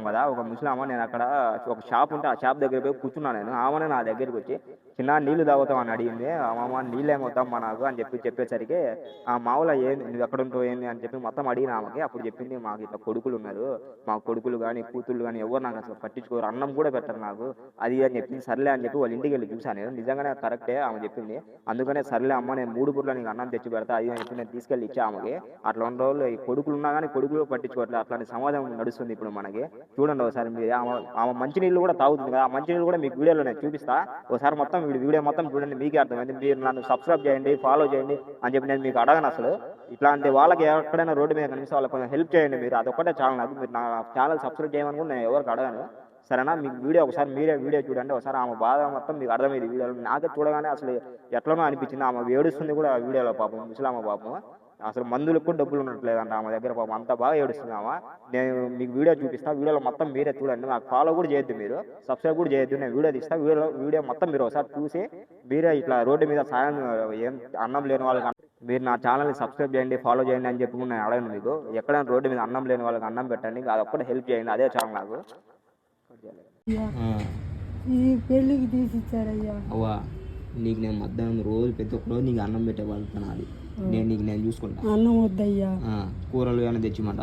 కదా ఒక ముసలామ నేను అక్కడ ఒక షాప్ ఉంటే ఆ షాప్ దగ్గర పోయి కూర్చున్నాను నేను. ఆమెనే నా దగ్గరికి వచ్చి చిన్న నీళ్లు తాగుతాం అని అడిగింది. అమ్మమ్మ నీళ్ళు ఏమవుతామ్మా నాకు అని చెప్పేసరికి ఆ మామూలుగా ఏంది నువ్వు ఎక్కడ ఉంటావు ఏంది అని చెప్పి మొత్తం అడిగిన ఆమెకి. అప్పుడు చెప్పింది మాకు ఇట్లా కొడుకులు ఉన్నారు, మా కొడుకులు కానీ కూతుళ్ళు కానీ ఎవరు నాకు అసలు పట్టించుకోరు, అన్నం కూడా పెట్టరు నాకు అది అని చెప్పింది. సర్లే అని చెప్పి వాళ్ళ ఇంటికి వెళ్ళి చూసాను నేను. నిజంగానే కరెక్టే ఆమె చెప్పింది. అందుకనే సర్లే అమ్మ నేను 3 పూట్ల నీకు అన్నం తెచ్చి పెడతా అది అని చెప్పి నేను తీసుకెళ్ళి ఇచ్చా ఆమెకి. అట్లా ఉన్న రోజులు ఈ కొడుకులు ఉన్నా కానీ కొడుకులు పట్టించుకోవట్లేదు. అట్లాంటి సమాజం నడుస్తుంది ఇప్పుడు మనకి. చూడండి ఒకసారి మీరు ఆమె మంచినీళ్ళు కూడా తాగుతుంది కదా, ఆ మంచినీళ్ళు కూడా మీకు వీడియోలో నేను చూపిస్తా. ఒకసారి మొత్తం వీడియో మొత్తం చూడండి, మీకే అర్థమైంది. మీరు నన్ను సబ్స్క్రైబ్ చేయండి, ఫాలో చేయండి అని చెప్పి నేను మీకు అడగను అసలు. ఇట్లాంటి వాళ్ళకి ఎక్కడైనా రోడ్డు మీద కనిపిస్తే వాళ్ళకి కొంచెం హెల్ప్ చేయండి మీరు. అదొక్కటే చాలా నాకు. మీరు నా ఛానల్ సబ్స్క్రైబ్ చేయమని కూడా నేను ఎవరికి అడగను, సరేనా? మీకు వీడియో ఒకసారి మీరే వీడియో చూడండి, ఒకసారి ఆమె బాధ మొత్తం మీకు అర్థమైంది వీడియోలో. నాకే చూడగానే అసలు ఎట్లనో అనిపించింది. ఆమె ఏడుస్తుంది కూడా వీడియోలో పాపం, ముసలామ పాపం. అసలు మందులకు కూడా డబ్బులు ఉండట్లేదంట ఆమె దగ్గర పాపం, అంత బాగా ఏడుస్తుంది ఆమె. నేను మీకు వీడియో చూపిస్తా, వీడియోలో మొత్తం మీరే చూడండి. నాకు ఫాలో కూడా చేయొద్దు, మీరు సబ్స్క్రైబ్ కూడా చేయొద్దు. నేను వీడియో తీస్తా, వీడియో మొత్తం మీరు ఒకసారి చూసి మీరే ఇట్లా రోడ్డు మీద సాయం ఏం అన్నం లేని వాళ్ళకి మీరు నా ఛానల్ని సబ్స్క్రైబ్ చేయండి, ఫాలో చేయండి అని చెప్పి నేను అడగను మీకు. ఎక్కడైనా రోడ్డు మీద అన్నం లేని వాళ్ళకి అన్నం పెట్టండి, అదొక్కటి హెల్ప్ చేయండి. అదే చాలు నాకు. ఈ పెళ్ళికి తీసిచ్చారయ్యా. అవ్వా నీకు నేను మధ్యాహ్నం రోజు ప్రతి ఒక్క రోజు నీకు అన్నం పెట్టే వాళ్ళతో అది నేను చూసుకుంటా. అన్నం వద్దయ్యా, కూరలు ఏమైనా తెచ్చిమాట,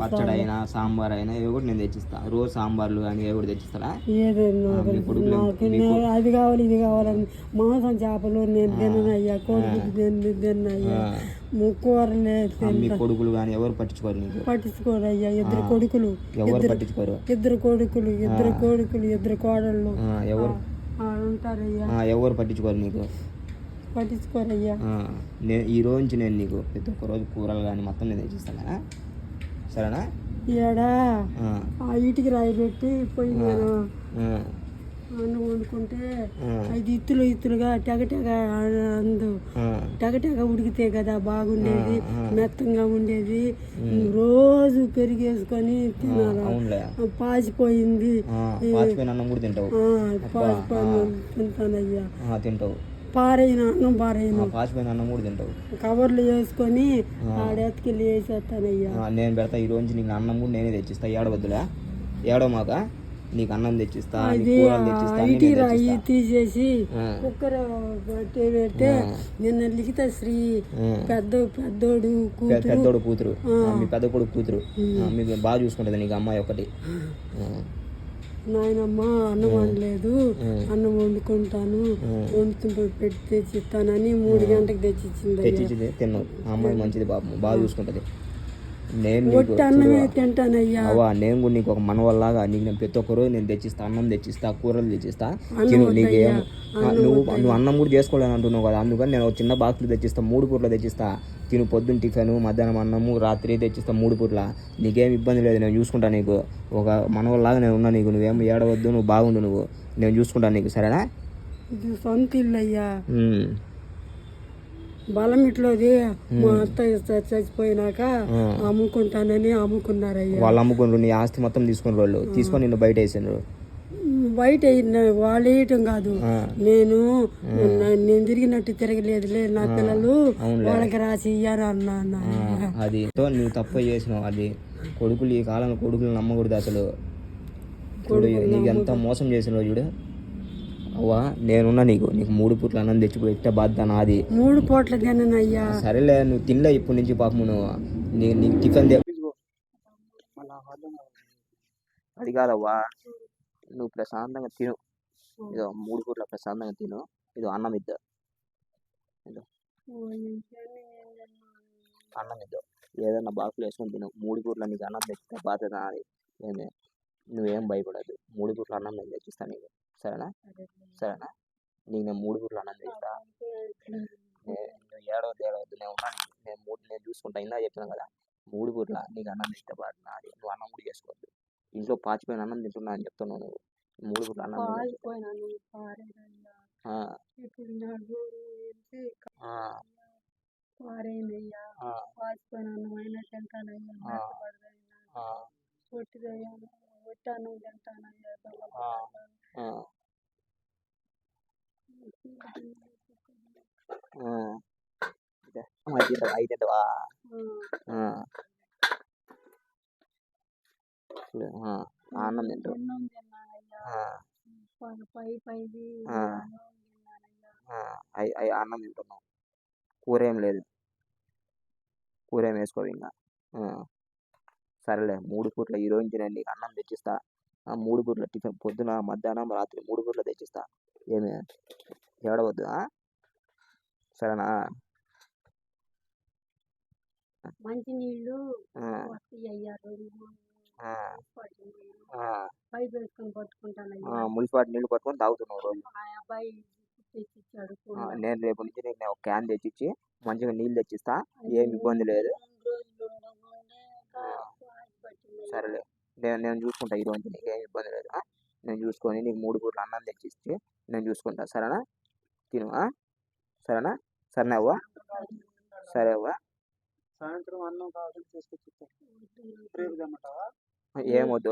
పచ్చడైనా సాంబార్ అయినా ఏదో కూడా నేను తెచ్చిస్తా. రోజు సాంబార్లు కానీ ఏదో కూడా తెచ్చిస్తారా? అది కావాలి ఇది కావాలని మాంసం చేపలు నేను తిననయ్యా, కోడి తిన్నయ్యా, కూరలే. మీ కొడుకులు కానీ ఎవరు పట్టించుకోరు నీకు? పట్టించుకోరు అయ్యా. ఇద్దరు కొడుకులు, ఎవరు పట్టించుకోరు? ఇద్దరు కొడుకులు, ఇద్దరు కోడళ్ళు ఎవరు ఉంటారయ్యా. ఎవరు పట్టించుకోరు నీకు? పట్టించుకోరయ్యా. ఈ రోజు నుంచి నేను నీకు ప్రతి ఒక్క రోజు కూరలు కానీ మొత్తం నేను తెచ్చిస్తాను, సరేనా? ఏడా ఇటుకి రాయి పెట్టి పోయి నేను అన్నం వండుకుంటే అది ఇత్తులుగా తెగ ఉడికితే కదా బాగుండేది, మెత్తంగా ఉండేది. రోజు పెరిగేసుకొని తినాలి. పాసిపోయింది, పాసిపోయిన తింటానయ్యా. తింటావు? పారైన అన్నం పాసిపోయిన అన్నం కూడా తింటావు? కవర్లు వేసుకొని ఆడెత్తుకెళ్ళి వేసేస్తానయ్యా. నేను పెడతా ఈ రోజు నీకు అన్నం కూడా నేనే తెచ్చిస్తా. ఏడవద్దులే, ఏడవమాక. నీకు అన్నం తెచ్చిస్తా, రాయి తీసేసి కుక్కర్ పెడితే నిన్న లిఖిత శ్రీ పెద్దోడు కూతురు, మీ పెద్ద కొడుకు కూతురు మీకు బాగా చూసుకుంటుంది నీకు అమ్మాయి ఒకటి. నాయనమ్మ అన్నం వండలేదు, అన్నం వండుకుంటాను, వండుకుంటూ పెట్టి తెచ్చిస్తానని 3 గంటలకు తెచ్చిచ్చింది. తిన్నావు. అమ్మాయి మంచిది పాపం, బాగా చూసుకుంటది. నేను కూడా నీకు ఒక మనవల్లాగా నీకు నేను ప్రతి ఒక్కరు నేను తెచ్చిస్తా, అన్నం తెచ్చిస్తా, కూరలు తెచ్చిస్తా. నీకేం నువ్వు అన్నం కూడా చేసుకోలేని అంటున్నావు కదా, అందుకని నేను ఒక చిన్న బాక్స్లు తెచ్చిస్తా, 3 పూట్ల తెచ్చిస్తా. తిను, పొద్దున్న టిఫిన్, మధ్యాహ్నం అన్నము, రాత్రి తెచ్చిస్తా 3 పూట్ల. నీకేం ఇబ్బంది లేదు, నేను చూసుకుంటా. నీకు ఒక మనవల్లాగా నేను ఉన్నా నీకు. నువ్వేం ఏడవద్దు, నువ్వు బాగుండు, నువ్వు నేను చూసుకుంటాను నీకు, సరేనా? సొంత ఇల్లు అయ్యా, బలం ఇట్లోది. మా అత్త చచ్చిపోయినాక అమ్ముకుంటానని అమ్ముకున్నారయ్యా. వాళ్ళు అమ్ముకున్నారు, నీ ఆస్తి మొత్తం తీసుకుని వాళ్ళు తీసుకొని నిన్ను బయట వేసారు. బయట వాళ్ళు వేయటం కాదు, నేను తిరిగినట్టు తిరగలేదులే, నా పిల్లలు వాళ్ళకి రాసి ఇయ్యారు అన్నా. అది నువ్వు తప్పు చేసినావు. అది కొడుకులు ఈ కాలంలో కొడుకులు నమ్మకూడదు అసలు. చూడు నీకు ఎంత మోసం చేసినావు చూడు. అవ్వా నేనున్నా నీకు 3 పూట్ల అన్నం తెచ్చిపోయి బాధ్యత నాది. 3 పూట్ల తిననయ్యా. సరేలే, నువ్వు తినలే ఇప్పటి నుంచి పాపం. నువ్వు నీకు టిఫిన్ అది కాదవ్వా, నువ్వు ప్రశాంతంగా తిను. ఇదో 3 పూట్ల ప్రశాంతంగా తిను. ఇదో అన్నం ఇద్దా, అన్నం ఇద్దా, ఏదన్నా బాక్స్లో వేసుకొని తిను. 3 పూట్ల నీకు అన్నం తెచ్చిస్తా, బాధ్యత నాది. నువ్వేం భయపడద్దు. 3 పూట్ల అన్నం నేను తెచ్చిస్తా నీకు, సరేనా? సరేనా? నీకు నేను 3 పూట్ల అన్నం తెచ్చిస్తా. నువ్వు ఏడవద్దు, నేను ఉన్నాను. నేను చూసుకుంటా. ఇందా చెప్పినా కదా, 3 పూట్ల నీకు అన్నం తెచ్చితే బాధ్యత నాది. నువ్వు అన్నం కూడా చేసుకోవద్దు. ఇంట్లో పాచిపోయిన అన్నం తింటున్నా అని చెప్తున్నావు నువ్వు. 3 పూట్ల అన్నం అయితే చూడు ఆ అన్నం తింటూ అన్నం తిన్నానయ్యా. ఆ, పైది ఆ, అన్నం తిన్నానయ్యా. అన్నం తింటున్నావు. కూర ఏం లేదు, కూర ఏం వేసుకోవు ఇంకా. ఆ, సరేలే 3 పూట్ల ఈ రోజు నేను నీకు అన్నం తెచ్చిస్తా. 3 పూట్ల టిఫిన్ పొద్దున మధ్యాహ్నం రాత్రి 3 పూట్ల తెచ్చిస్తా. ఏమి ఏడవద్దు సరేనా? మంచి నీళ్ళు ఆ, వస్తాయి అయ్యా. ఆ, ఆ, పైపు వేసుకొని పట్టుకుంటానయ్యా. మున్సిపాలిటీ నీళ్ళు పట్టుకొని తాగుతున్నావు రోజు. ఆ అబ్బాయి తెచ్చిచ్చాడు నేను రేపు నుంచి నీకు నేను ఒక క్యాన్ తెచ్చిచ్చి మంచిగా నీళ్ళు తెచ్చిస్తా. ఏం ఇబ్బంది లేదు. 2 రోజులు ఉండకుండా సరేలే, నేను చూసుకుంటా ఈ రోజు, నీకు ఏం ఇబ్బంది లేదు. నేను చూసుకొని నీకు 3 పూట్ల అన్నం తెచ్చిచ్చి నేను చూసుకుంటా. సరేనా? తిను సరేనా? సరేనా అవ్వ? సరే అవ్వ. సాయంత్రం అన్నం కావాలని తీసుకొచ్చి రేపు తెమ్మంటావా? ఏం వద్దు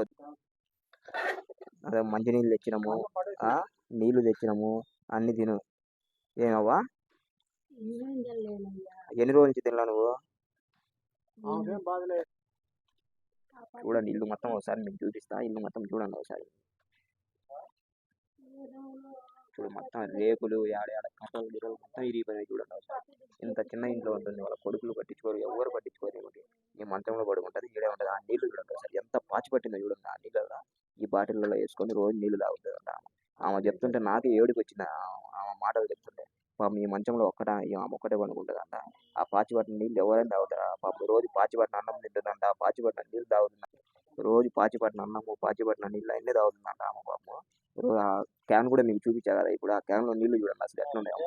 అదే మంచినీళ్ళు తెచ్చినాము, నీళ్లు తెచ్చినాము, అన్ని తిను. ఏమవ్వా? ఎన్ని రోజుల నుంచి తినలా నువ్వు? ఆమెకేం బాధలేదు. చూడండి ఇల్లు మొత్తం ఒకసారి మీకు చూపిస్తా. ఇల్లు మొత్తం చూడండి ఒకసారి. చూడు మొత్తం రేకులు ఏడ కట్టలు గిరలు మొత్తం ఇరిగిపోయినాయి. చూడండి ఒకసారి. ఇంత చిన్న ఇంట్లో ఉంటుంది, వాళ్ళ కొడుకులు పట్టించుకోరు, ఎవరు పట్టించుకోరు. ఏమిటి ఈ మంచంలో పడుకుంటుంది, ఈడే ఉంటుంది. ఆ నీళ్లు చూడండి ఒకసారి ఎంత పాచి పట్టిందో చూడండి. ఆ నీళ్ళలో ఈ బాటిల్లో వేసుకొని రోజు నీళ్లు తాగుతుంది అంట. ఆమె చెప్తుంటే నాకు ఏడుపు వచ్చింది. ఆమె మాటలు చెప్తుంటే పాపం ఈ మంచంలో ఆమె ఒక్కటే పడుకుంటుందంట. ఆ పాచి పట్టిన నీళ్ళు ఎవరైనా తాగుతారా? పాపం రోజు పాచి పట్టిన అన్నం తింటుందంట, పాచి పట్టిన నీళ్ళు తాగుతుందంట. రోజు పాచి పట్టిన అన్నము, పాచి పట్టిన నీళ్ళు అన్నీ తాగుతుందంట ఆమె. పాపం ఆ క్యాన్ కూడా మీకు చూపించా కదా ఇప్పుడు. ఆ క్యాన్ లో నీళ్లు చూడండి అసలు ఎట్లున్నాయో.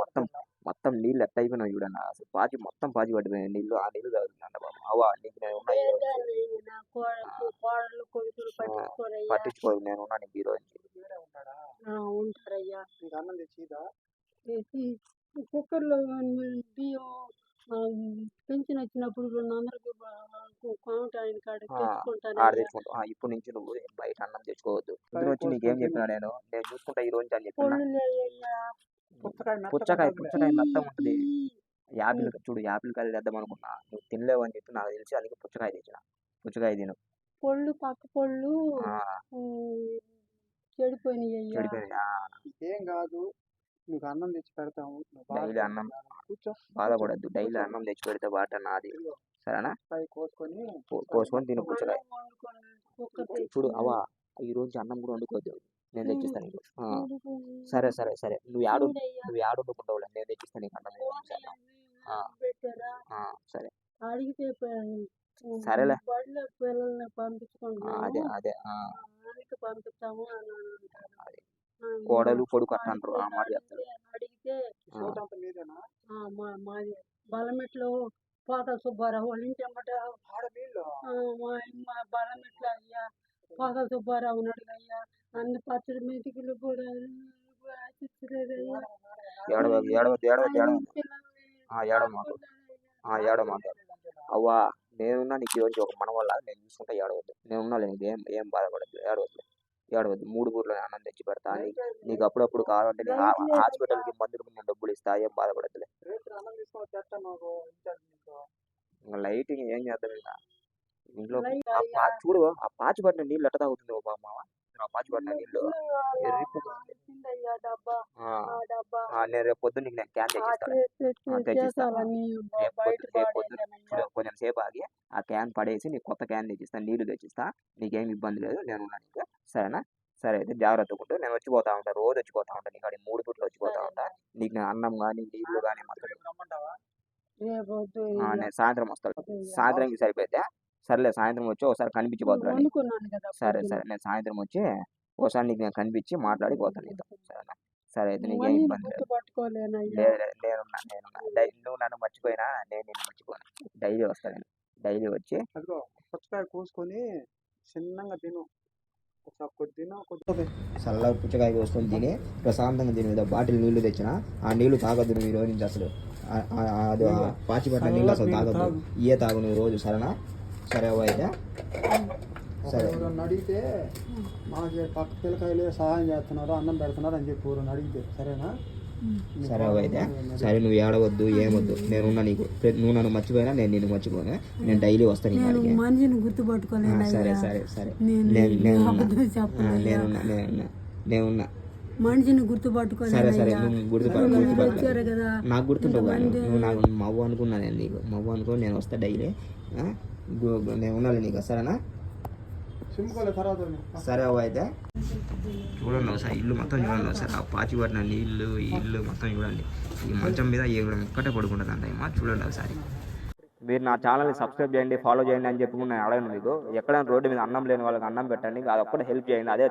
మొత్తం నీళ్ళు ఎట్ట అయిపోయినాయి చూడండి. అసలు మొత్తం పాచి పట్టిపోయిన నీళ్ళు. ఆ నీళ్ళు తాగుతుందంట పాపం. అవ్వ నీకు నేను ఉన్నా ఈ రోజు. పట్టించుకోదు, నేను ఉన్నా నీకు ఈ రోజు. ఉంటారయ్యా. నీకు అన్నం తెచ్చిదా? కుక్కర్లో బియ్యం పెన్షన్ వచ్చినప్పుడు 200కి కౌంట్ ఆయన కాడ తెచ్చుకుంటాను. తెచ్చుకుంటా. ఇప్పుడు నుంచి నువ్వు బయట అన్నం తెచ్చుకోవద్దు. పొద్దున వచ్చి నీకేం చెప్పినా నేను చూసుకుంటా ఈ రోజు అని చెప్పినా. పుచ్చకాయ మెత్తం ఉంటుంది. యాపిల్ చూడు, యాపిల్ కాయలు తెద్దాం అనుకున్నా, నువ్వు తినలేవు అని చెప్పి నాకు తెలిసి అందుకే పుచ్చకాయ తెచ్చిన. పుచ్చకాయ తిను. పళ్ళు పక్క పళ్ళు చెడిపోయినాయి. ఏం కాదు, నీకు అన్నం తెచ్చి పెడతాము. డైలీ అన్నం బాధపడద్దు. డైలీ అన్నం తెచ్చి పెడితే బాట నాది. సరేనా? కోసుకొని తిను పుచ్చకాయ. చూడు అవా, ఈ రోజు అన్నం కూడా వండుకోవద్దు, నేను తెచ్చిస్తాను నీకు. సరే సరే సరే, నువ్వు వండుకుంటావు, నేను తెచ్చిస్తాను నీకు అన్నం. సరే సరేలే. పిల్లల్ని పంపించుకుంటున్నాము, అదే అదే పంపిస్తాము. కోడలు కొడుకు అట్లా అంటారు. ఆ మాట చెప్తారు. అడిగితే మాది బలమెట్లో పోత సుబ్బారావు వాళ్ళ ఇంటి అమ్మట మా బలమెట్లో అయ్యా. పోత సుబ్బారావు ఉన్నాడు అయ్యా. అన్ని పచ్చడి మెతుకులు కూడా ఏడవమాకు. అవ్వా నేనున్నా నీకు ఈరోజు ఒక మన వల్ల నేను చూసుకుంటా. ఏడవద్దు, నేనున్నా లేదు. ఏం బాధపడద్దు, ఏడవద్దు. 3 పూట్ల అన్నం తెచ్చి పెడతా. నీకు అప్పుడప్పుడు కావాలంటే హాస్పిటల్కి మందులు నేను డబ్బులు ఇస్తా. ఏం బాధపడద్దులే. ఇంకా లైటింగ్ ఏం చేద్దాం ఇంకా ఇంట్లో. చూడు ఆ పాచి పట్టిన నీళ్ళు ఎట్ట తాగుతుంది ఓ మామ. ఆ పాచి పట్టిన నీళ్ళు నేను రేపు పొద్దున్న నీకు నేను క్యాన్ తెచ్చిస్తాను. కొంచెం సేపు ఆగి ఆ క్యాన్ పడేసి నీకు కొత్త క్యాన్ తెచ్చిస్తాను, నీళ్లు తెచ్చిస్తా. నీకేం ఇబ్బంది లేదు, నేను ఉన్నాను నీకు. సరేనా? సరే అయితే జాగ్రత్తగా ఉంటూ. నేను వచ్చిపోతా ఉంటా, రోజు వచ్చిపోతా ఉంటా. నీకు 3 పూట్లు వచ్చిపోతా ఉంటా. నీకు నేను అన్నం కానీ నీళ్లు కానీ మొత్తం నేను సాయంత్రం వస్తాను. సాయంత్రంకి సరిపోతే సరేలే. సాయంత్రం వచ్చి ఒకసారి కనిపించిపోతాను. సరే సరే, నేను సాయంత్రం వచ్చి ఒకసారి నీకు నేను కనిపించి మాట్లాడి పోతాను నీతో. సరేనా? సరే అయితే నీకేం ఇబ్బంది లేదు. నేనున్నా. నువ్వు నన్ను మర్చిపోయినా నేను నిన్ను మర్చిపోను. డైలీ వస్తాను నేను. డైలీ వచ్చి పుచ్చకాయ కోసుకొని చిన్నగా తిను. చల్లగా పుచ్చకాయ కోసుకొని తిని ప్రశాంతంగా తిని. బాటిల్ నీళ్లు తెచ్చిన, ఆ నీళ్లు తాగొద్దు నువ్వు ఈ రోజు నుంచి. అసలు అది పాచి పట్టిన నీళ్ళు అసలు తాగొద్దు. ఇయే తాగు నువ్వు రోజు. సరేనా? సరే అవ్వ అయితే. సరే అడిగితే మాకు పక్క పిల్లకాయలు సహాయం చేస్తున్నారు, అన్నం పెడుతున్నారు అని చెప్పి అడిగితే సరేనా? సరే అవ్వ అయితే సరే, నువ్వు ఏడవద్దు ఏమొద్దు, నేనున్నా నీకు. నువ్వు నన్ను మర్చిపోయినా నేను నిన్ను మర్చిపోను. నేను డైలీ వస్తాను నేను ఇక్కడికి. మనిషిని గుర్తుపట్టుకోలేను సరే అయ్యా. సరే సరే, నేను అబద్ధం చెప్పను అయ్యా. నేనున్నా. మనిషిని సరే గుర్తుపట్టుకోలేను సరే, అయ్యా. నువ్వు మీరు వచ్చారు కదా, నాకు గుర్తుంటావు కానీ నువ్వు నాకు మవ్వు అనుకున్నా. నేను నీకు మవ్వు అనుకో, నేను వస్తా డైలీ. నేను ఉండాలి నీకు, సరేనా? సింపుల్ తర్వాత సరే అవ్వ అయితే. చూడండి ఒకసారి ఇల్లు మొత్తం చూడండి ఒకసారి. ఆ పాచి పడిన నీళ్ళు, ఈ ఇల్లు మొత్తం చూడండి. ఈ మంచం మీద ఒక్కటే పడుకుంటుంది అంట ఏమో. చూడండి ఒకసారి. మీరు నా ఛానల్ని సబ్స్క్రైబ్ చేయండి, ఫాలో చేయండి అని చెప్పి నేను అడగను మీకు. ఎక్కడైనా రోడ్డు మీద అన్నం లేని వాళ్ళకి అన్నం పెట్టండి, అది ఒక్కటే హెల్ప్ చేయండి. అదే